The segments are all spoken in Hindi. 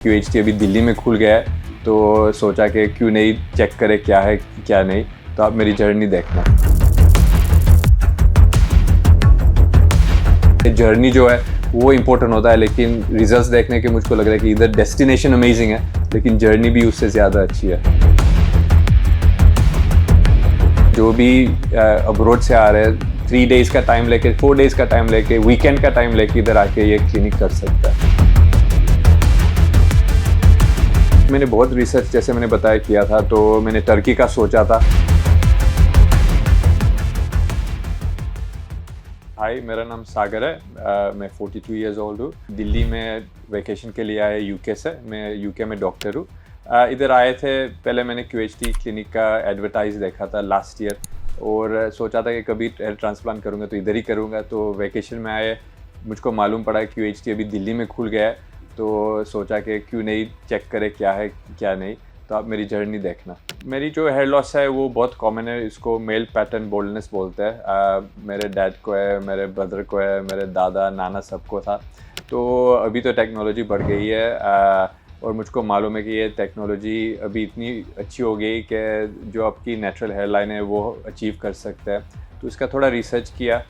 QHT अभी दिल्ली में खुल गया है तो सोचा कि क्यों नहीं चेक करें क्या है क्या नहीं। तो आप मेरी जर्नी देखना। जर्नी जो है वो इम्पोर्टेंट होता है, लेकिन रिजल्ट्स देखने के मुझको लग रहा है कि इधर डेस्टिनेशन अमेजिंग है लेकिन जर्नी भी उससे ज़्यादा अच्छी है। जो भी अब्रोड से आ रहे हैं 3 डेज़ का टाइम लेके 4 डेज़ का टाइम लेके वीकेंड का टाइम लेके इधर आके ये क्लिनिक कर सकता है। मैंने बहुत रिसर्च जैसे मैंने बताया किया था, तो मैंने टर्की का सोचा था। हाय, मेरा नाम सागर है। मैं 42 ईयर्स ओल्ड हूँ। दिल्ली में वेकेशन के लिए आया यूके से। मैं यूके में डॉक्टर हूँ। इधर आए थे, पहले मैंने QHT क्लिनिक का एडवर्टाइज देखा था लास्ट ईयर और सोचा था कि कभी हेयर ट्रांसप्लांट करूँगा तो इधर ही करूँगा। तो वेकेशन में आए, मुझको मालूम पड़ा QHT अभी दिल्ली में खुल गया है तो सोचा कि क्यों नहीं चेक करें क्या है क्या नहीं। तो आप मेरी जर्नी देखना। मेरी जो हेयर लॉस है वो बहुत कॉमन है। इसको मेल पैटर्न बोल्डनेस बोलते हैं। मेरे डैड को है, मेरे ब्रदर को है, मेरे दादा नाना सबको था। तो अभी तो टेक्नोलॉजी बढ़ गई है और मुझको मालूम है कि ये टेक्नोलॉजी अभी इतनी अच्छी हो गई कि जो आपकी नेचुरल हेयर लाइन है वो अचीव कर सकते हैं। तो इसका थोड़ा रिसर्च किया।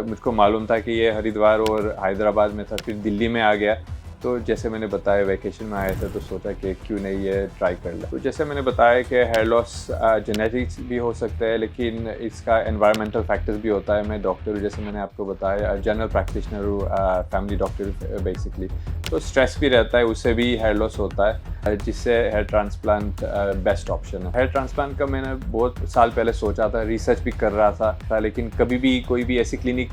मुझको मालूम था कि ये हरिद्वार और हैदराबाद में था, फिर दिल्ली में आ गया। तो जैसे मैंने बताया वेकेशन में आया था तो सोचा कि क्यों नहीं ये ट्राई कर लें। तो जैसे मैंने बताया कि हेयर लॉस जेनेटिक्स भी हो सकता है लेकिन इसका एनवायरमेंटल फैक्टर्स भी होता है। मैं डॉक्टर हूँ, जैसे मैंने आपको बताया, जनरल प्रैक्टिशनर हूँ, फैमिली डॉक्टर बेसिकली। तो स्ट्रेस भी रहता है, उससे भी हेयर लॉस होता है, जिससे हेयर ट्रांसप्लांट बेस्ट ऑप्शन है। हेयर ट्रांसप्लांट का मैंने बहुत साल पहले सोचा था, रिसर्च भी कर रहा था लेकिन कभी भी कोई भी ऐसी क्लिनिक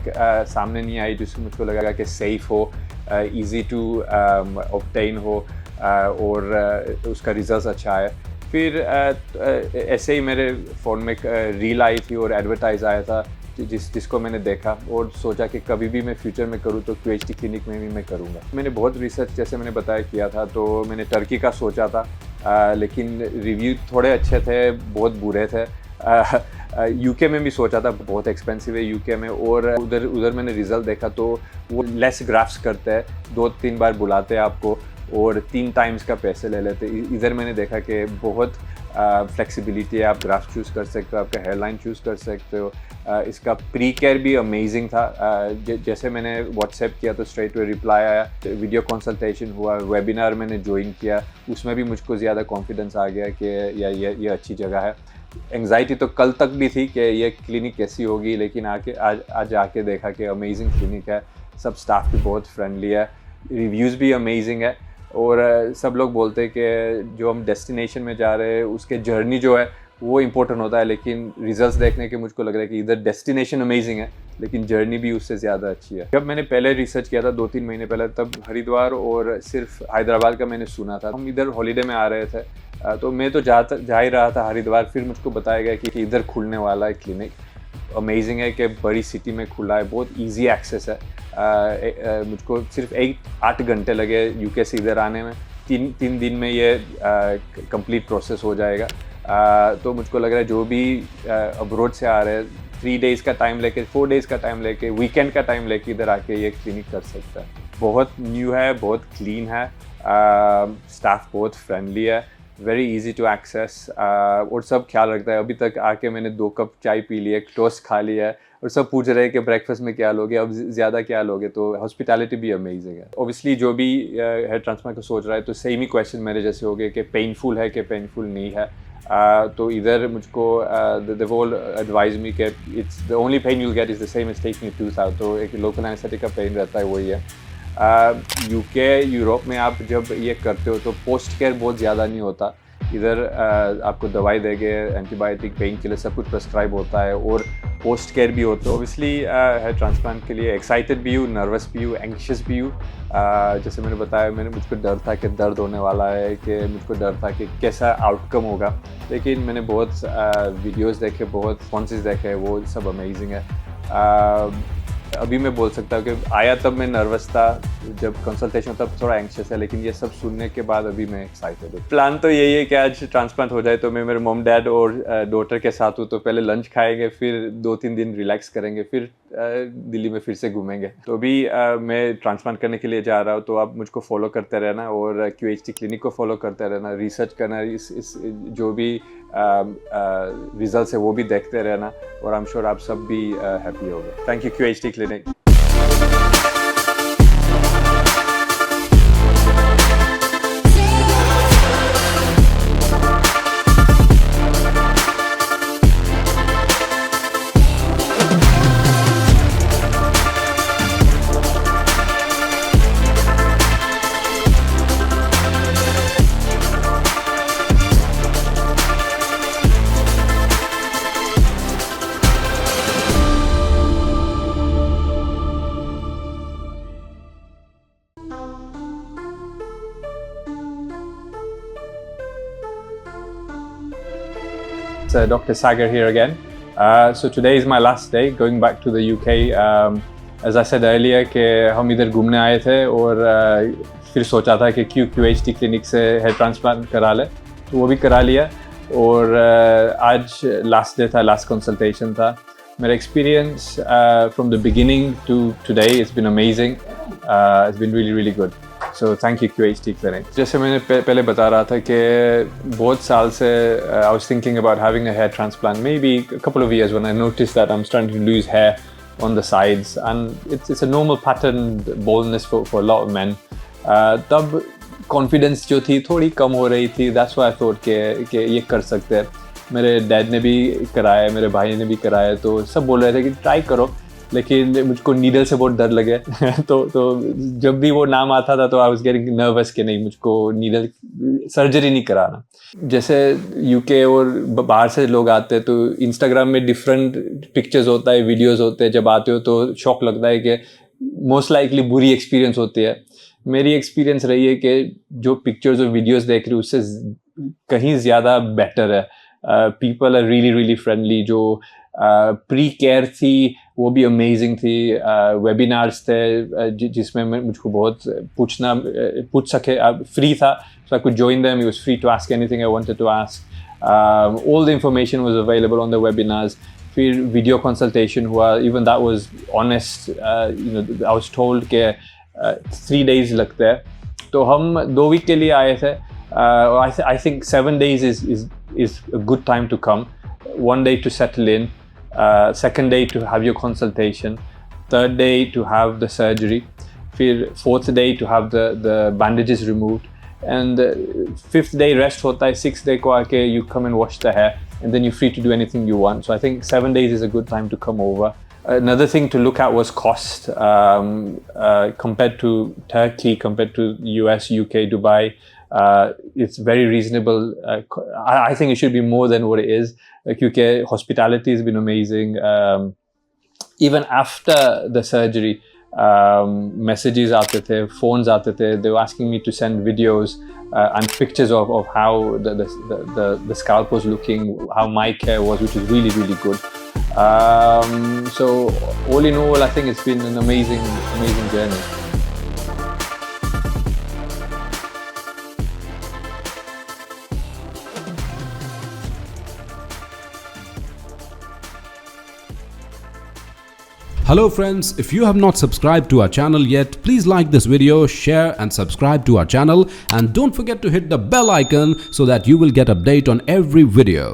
सामने नहीं आई जिससे मुझको लगा कि सेफ़ हो, ईज़ी टू ऑब्टेन हो और उसका रिजल्ट अच्छा है। फिर ऐसे ही मेरे फ़ोन में एक रील आई थी और एडवर्टाइज आया था जिसको मैंने देखा और सोचा कि कभी भी मैं फ्यूचर में करूँ तो QHT क्लिनिक में भी मैं करूँगा। मैंने बहुत रिसर्च जैसे मैंने बताया किया था, तो मैंने टर्की का सोचा था लेकिन रिव्यू थोड़े अच्छे थे, बहुत बुरे थे। यूके में भी सोचा था, बहुत एक्सपेंसिव है यूके में, और उधर मैंने रिज़ल्ट देखा तो वो लेस ग्राफ्स करते हैं, 2-3 बार बुलाते हैं आपको और 3 टाइम्स का पैसे ले लेते। इधर मैंने देखा कि बहुत फ्लेक्सिबिलिटी है, आप ग्राफ चूज़ कर सकते हो, आपका हेयरलाइन चूज़ कर सकते हो। इसका प्री केयर भी अमेजिंग था। जैसे मैंने व्हाट्सएप किया तो स्ट्रेट वे रिप्लाई आया, वीडियो कंसल्टेशन हुआ, वेबिनार मैंने ज्वाइन किया, उसमें भी मुझको ज़्यादा कॉन्फिडेंस आ गया कि ये अच्छी जगह है। एंग्जाइटी तो कल तक भी थी कि ये क्लिनिक कैसी होगी, लेकिन आज आके देखा कि अमेजिंग क्लिनिक है। सब स्टाफ भी बहुत फ्रेंडली है, रिव्यूज़ भी अमेजिंग है और सब लोग बोलते हैं कि जो हम डेस्टिनेशन में जा रहे हैं उसके जर्नी जो है वो इम्पोर्टेंट होता है, लेकिन रिजल्ट्स देखने के मुझको लग रहा है कि इधर डेस्टिनेशन अमेजिंग है लेकिन जर्नी भी उससे ज़्यादा अच्छी है। जब मैंने पहले रिसर्च किया था 2-3 महीने पहले, तब हरिद्वार और सिर्फ हैदराबाद का मैंने सुना था। हम इधर हॉलीडे में आ रहे थे तो मैं तो जा ही रहा था हरिद्वार, फिर मुझको बताया गया कि इधर खुलने वाला है क्लिनिक। अमेजिंग है कि बड़ी सिटी में खुला है, बहुत इजी एक्सेस है। मुझको सिर्फ 8 घंटे लगे यूके से इधर आने में। 3 दिन में ये कंप्लीट प्रोसेस हो जाएगा। तो मुझको लग रहा है जो भी अब्रोड से आ रहे हैं 3 डेज़ का टाइम लेके 4 डेज़ का टाइम लेके वीकेंड का टाइम लेके इधर आके ये क्लिनिक कर सकता है। बहुत न्यू है, बहुत क्लीन है, स्टाफ बहुत फ्रेंडली है, वेरी इजी टू एक्सेस और सब ख्याल रखता है। अभी तक आके मैंने 2 कप चाय पी ली है, एक टोस्ट खा लिया है और सब पूछ रहे हैं कि ब्रेकफास्ट में क्या लोगे, अब ज़्यादा क्या लोगे। तो हॉस्पिटैलिटी भी अमेजिंग है। ऑब्वियसली जो भी हेयर ट्रांसप्लांट का सोच रहा है तो सेम ही क्वेश्चन मेरे जैसे हो गए कि पेनफुल है कि पेनफुल नहीं है। तो इधर मुझको the whole advise me कि it's the only pain you'll get is the same as taking a tooth out। तो एक लोकल एनेस्थेटिक का पेन रहता है, वही है। यूके यूरोप में आप जब ये करते हो तो पोस्ट केयर बहुत ज़्यादा नहीं होता। इधर आपको दवाई देंगे, एंटीबायोटिक, पेन किलर सब कुछ प्रेस्क्राइब होता है और पोस्ट केयर भी होता है। ओबियसली हेयर ट्रांसप्लांट के लिए एक्साइटेड भी हूँ, नर्वस भी हूँ, एंग्शियस भी हूँ। जैसे मैंने बताया, मुझको डर था कि दर्द होने वाला है, कि मुझको डर था कि कैसा आउटकम होगा, लेकिन मैंने बहुत वीडियोस देखे, बहुत रिस्पॉन्सेस देखे, वो सब अमेजिंग है। अभी मैं बोल सकता हूँ कि आया तब मैं नर्वस था, जब कंसल्टेशन तब थोड़ा एंग्शियस है, लेकिन ये सब सुनने के बाद अभी मैं एक्साइटेड हूँ। प्लान तो यही है कि आज ट्रांसप्लांट हो जाए तो मैं मेरे मॉम डैड और डॉटर के साथ हूँ, तो पहले लंच खाएंगे, फिर 2-3 दिन रिलैक्स करेंगे, फिर दिल्ली में फिर से घूमेंगे। तो अभी मैं ट्रांसप्लांट करने के लिए जा रहा हूँ, तो आप मुझको फॉलो करते रहना और QHT क्लिनिक को फॉलो करते रहना, रिसर्च करना, इस जो भी रिजल्ट्स है वो भी देखते रहना, और आई एम श्योर आप सब भी हैप्पी होगे। Thank you QHT clinic. Dr. Sagar here again. So today is my last day going back to the UK. As I said earlier कि हम इधर घूमने आए थे और फिर सोचा था कि QHT क्लिनिक से हेयर ट्रांसप्लांट करा ले, तो वो भी करा लिया। और आज लास्ट डे था, लास्ट कंसल्टेशन था। मेरा experience from the beginning to today it's been amazing, it's been really really good. So thank you QHT clinic. जैसे मैंने पहले बता रहा था कि बहुत साल से I was thinking about having a hair transplant, maybe a couple of years when I noticed that I am starting to lose hair on the sides, and it's a normal pattern baldness for a lot of men. तब कॉन्फिडेंस जो थी थोड़ी कम हो रही थी, that's why I thought कि ये कर सकते हैं। मेरे डैड ने भी कराया, मेरे भाई ने भी कराया, तो सब बोल रहे थे कि ट्राई करो, लेकिन मुझको नीडल से बहुत डर लगे तो जब भी वो नाम आता था तो आई वाज गेटिंग नर्वस कि नहीं, मुझको नीडल सर्जरी नहीं कराना। जैसे यूके और बाहर से लोग आते हैं तो इंस्टाग्राम में डिफरेंट पिक्चर्स होता है, वीडियोस होते हैं, जब आते हो तो शौक लगता है कि मोस्ट लाइकली बुरी एक्सपीरियंस होती है। मेरी एक्सपीरियंस रही है कि जो पिक्चर्स और वीडियोस देख रही हूँ उससे कहीं ज़्यादा बेटर है। People are really really friendly. जो प्री केयर थी वो भी अमेजिंग थी। वेबिनार्स थे जिसमें मुझको बहुत पूछ सके, फ्री था, so I could join them. It was free to ask anything I wanted to ask. All the information was available on the webinars. फिर वीडियो कंसल्टेशन हुआ, even that was honest. I was told कि 3 days लगते हैं, तो हम 2 week के लिए आए थे। I think 7 days is a good time to come. 1 day to settle in, second day to have your consultation, third day to have the surgery, फिर 4th day to have the bandages removed, and 5th day rest होता है, 6th day को आके you come and wash the hair, and then you're free to do anything you want. So I think 7 days is a good time to come over. Another thing to look at was cost. Compared to Turkey, compared to US, UK, Dubai, it's very reasonable. I think it should be more than what it is. UK hospitality has been amazing. Even after the surgery, messages आते थे, phones आते थे. They were asking me to send videos and pictures of how the scalp was looking, how my care was, which is really really good. So all in all, I think it's been an amazing journey. Hello friends, if you have not subscribed to our channel yet, please like this video, share and subscribe to our channel, and don't forget to hit the bell icon so that you will get update on every video.